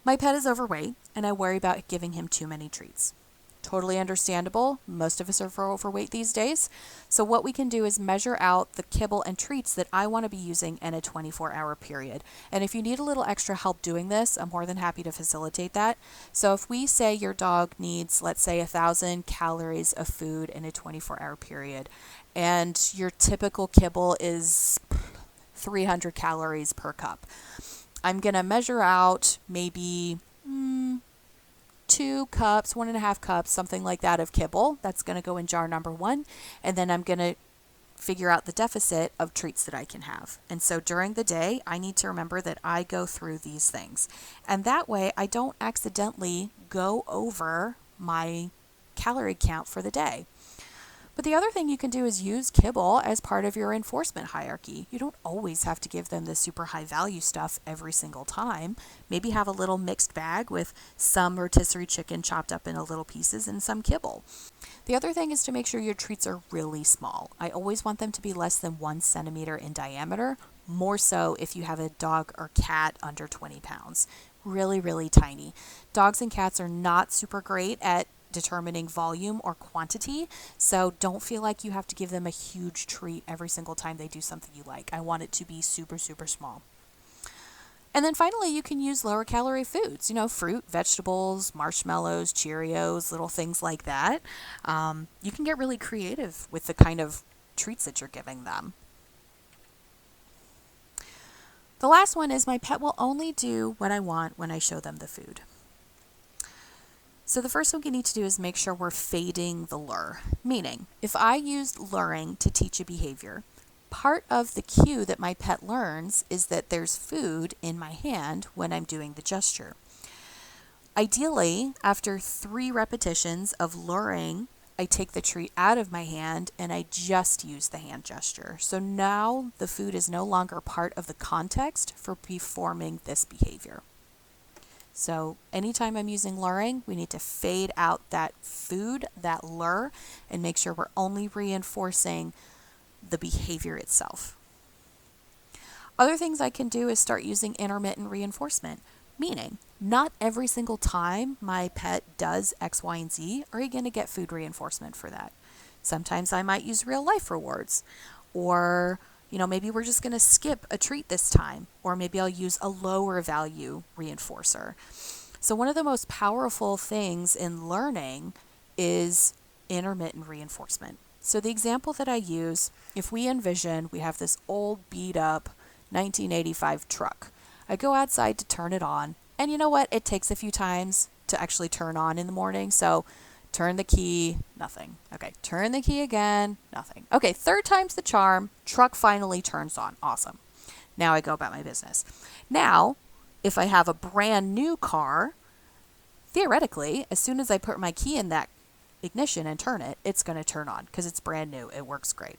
S1: My pet is overweight and I worry about giving him too many treats. Totally understandable. Most of us are overweight these days. So what we can do is measure out the kibble and treats that I want to be using in a 24-hour period. And if you need a little extra help doing this, I'm more than happy to facilitate that. So if we say your dog needs, let's say, 1,000 calories of food in a 24-hour period, and your typical kibble is 300 calories per cup, I'm going to measure out maybe 2 cups, 1.5 cups, something like that of kibble. That's going to go in jar number 1. And then I'm going to figure out the deficit of treats that I can have. And so during the day, I need to remember that I go through these things. And that way, I don't accidentally go over my calorie count for the day. But the other thing you can do is use kibble as part of your enforcement hierarchy. You don't always have to give them the super high value stuff every single time. Maybe have a little mixed bag with some rotisserie chicken chopped up into little pieces and some kibble. The other thing is to make sure your treats are really small. I always want them to be less than 1 centimeter in diameter, more so if you have a dog or cat under 20 pounds. Really, really tiny. Dogs and cats are not super great at determining volume or quantity, so don't feel like you have to give them a huge treat every single time they do something you like. I want it to be super, super small. And then finally, you can use lower calorie foods, fruit, vegetables, marshmallows, Cheerios, little things like that. You can get really creative with the kind of treats that you're giving them. The last one is my pet will only do what I want when I show them the food. So the first thing we need to do is make sure we're fading the lure. Meaning, if I use luring to teach a behavior, part of the cue that my pet learns is that there's food in my hand when I'm doing the gesture. Ideally, after 3 repetitions of luring, I take the treat out of my hand and I just use the hand gesture. So now the food is no longer part of the context for performing this behavior. So anytime I'm using luring, we need to fade out that food, that lure, and make sure we're only reinforcing the behavior itself. Other things I can do is start using intermittent reinforcement, meaning not every single time my pet does X, Y, and Z are you going to get food reinforcement for that. Sometimes I might use real life rewards, or maybe we're just going to skip a treat this time, or maybe I'll use a lower value reinforcer. So one of the most powerful things in learning is intermittent reinforcement. So the example that I use, if we envision we have this old beat up 1985 truck, I go outside to turn it on, and you know what? It takes a few times to actually turn on in the morning. So turn the key, nothing. Okay, turn the key again, nothing. Okay, 3rd time's the charm, truck finally turns on. Awesome. Now I go about my business. Now, if I have a brand new car, theoretically, as soon as I put my key in that ignition and turn it, it's going to turn on because it's brand new. It works great.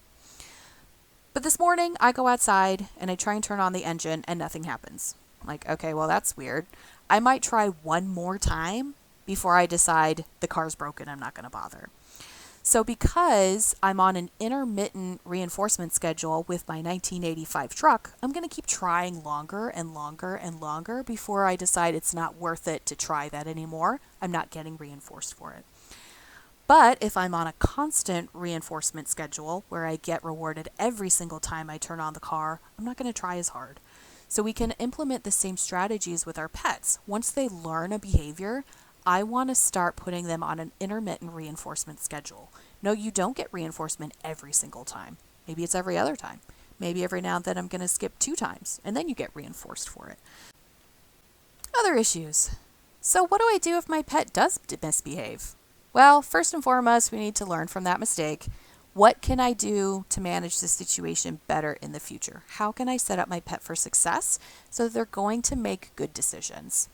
S1: But this morning, I go outside and I try and turn on the engine and nothing happens. I'm like, okay, well, that's weird. I might try one more time before I decide the car's broken, I'm not going to bother. So because I'm on an intermittent reinforcement schedule with my 1985 truck, I'm going to keep trying longer and longer and longer before I decide it's not worth it to try that anymore. I'm not getting reinforced for it. But if I'm on a constant reinforcement schedule where I get rewarded every single time I turn on the car, I'm not going to try as hard. So we can implement the same strategies with our pets. Once they learn a behavior, I want to start putting them on an intermittent reinforcement schedule. No, you don't get reinforcement every single time. Maybe it's every other time. Maybe every now and then I'm going to skip 2 times, and then you get reinforced for it. Other issues. So what do I do if my pet does misbehave? Well, first and foremost, we need to learn from that mistake. What can I do to manage the situation better in the future? How can I set up my pet for success so that they're going to make good decisions?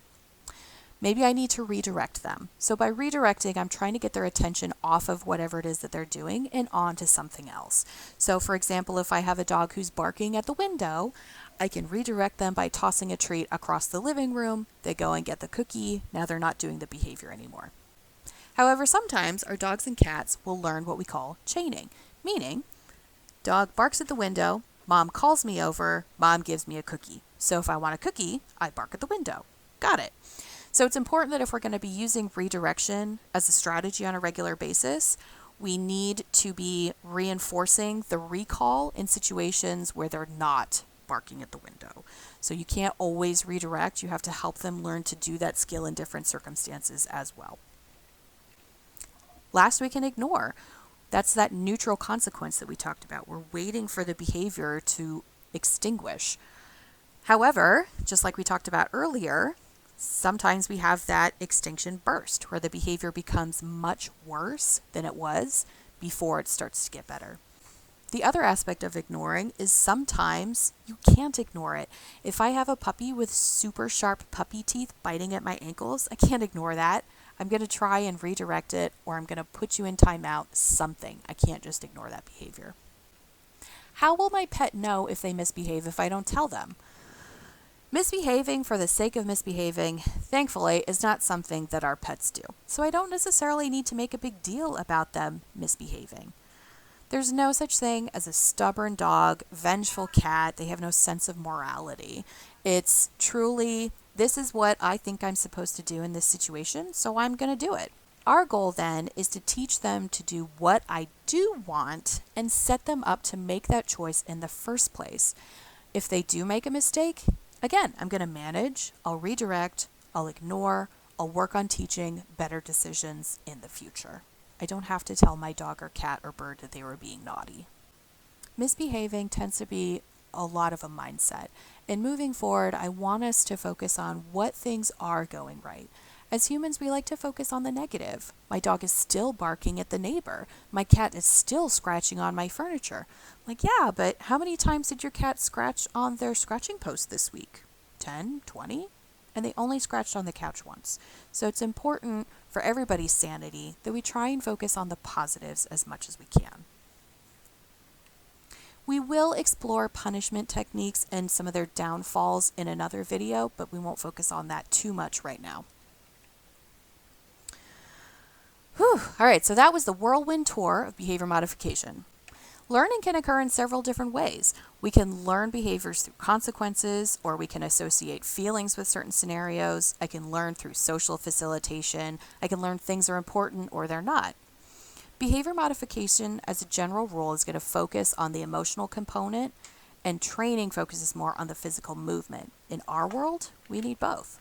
S1: Maybe I need to redirect them. So by redirecting, I'm trying to get their attention off of whatever it is that they're doing and onto something else. So for example, if I have a dog who's barking at the window, I can redirect them by tossing a treat across the living room. They go and get the cookie. Now they're not doing the behavior anymore. However, sometimes our dogs and cats will learn what we call chaining, meaning dog barks at the window, mom calls me over, mom gives me a cookie. So if I want a cookie, I bark at the window. Got it. So it's important that if we're going to be using redirection as a strategy on a regular basis, we need to be reinforcing the recall in situations where they're not barking at the window. So you can't always redirect. You have to help them learn to do that skill in different circumstances as well. Last, we can ignore. That's that neutral consequence that we talked about. We're waiting for the behavior to extinguish. However, just like we talked about earlier, sometimes we have that extinction burst where the behavior becomes much worse than it was before it starts to get better. The other aspect of ignoring is sometimes you can't ignore it. If I have a puppy with super sharp puppy teeth biting at my ankles, I can't ignore that. I'm going to try and redirect it, or I'm going to put you in timeout, something. I can't just ignore that behavior. How will my pet know if they misbehave if I don't tell them? Misbehaving for the sake of misbehaving, thankfully, is not something that our pets do. So I don't necessarily need to make a big deal about them misbehaving. There's no such thing as a stubborn dog, vengeful cat. They have no sense of morality. It's truly, this is what I think I'm supposed to do in this situation, so I'm going to do it. Our goal then is to teach them to do what I do want and set them up to make that choice in the first place. If they do make a mistake, again, I'm going to manage, I'll redirect, I'll ignore, I'll work on teaching better decisions in the future. I don't have to tell my dog or cat or bird that they were being naughty. Misbehaving tends to be a lot of a mindset. And moving forward, I want us to focus on what things are going right. As humans, we like to focus on the negative. My dog is still barking at the neighbor. My cat is still scratching on my furniture. Like, yeah, but how many times did your cat scratch on their scratching post this week? 10, 20? And they only scratched on the couch once. So it's important for everybody's sanity that we try and focus on the positives as much as we can. We will explore punishment techniques and some of their downfalls in another video, but we won't focus on that too much right now. Whew. All right, so that was the whirlwind tour of behavior modification. Learning can occur in several different ways. We can learn behaviors through consequences, or we can associate feelings with certain scenarios. I can learn through social facilitation. I can learn things are important or they're not. Behavior modification, as a general rule, is going to focus on the emotional component, and training focuses more on the physical movement. In our world, we need both.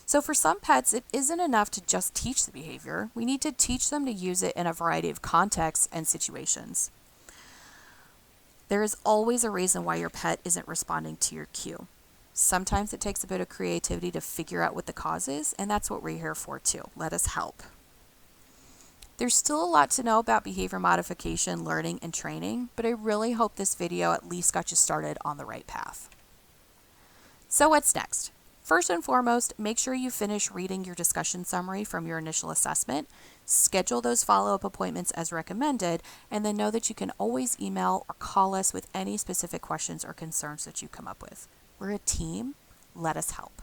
S1: So for some pets, it isn't enough to just teach the behavior. We need to teach them to use it in a variety of contexts and situations. There is always a reason why your pet isn't responding to your cue. Sometimes it takes a bit of creativity to figure out what the cause is, and that's what we're here for too. Let us help. There's still a lot to know about behavior modification, learning, and training, but I really hope this video at least got you started on the right path. So what's next? First and foremost, make sure you finish reading your discussion summary from your initial assessment, schedule those follow-up appointments as recommended, and then know that you can always email or call us with any specific questions or concerns that you come up with. We're a team. Let us help.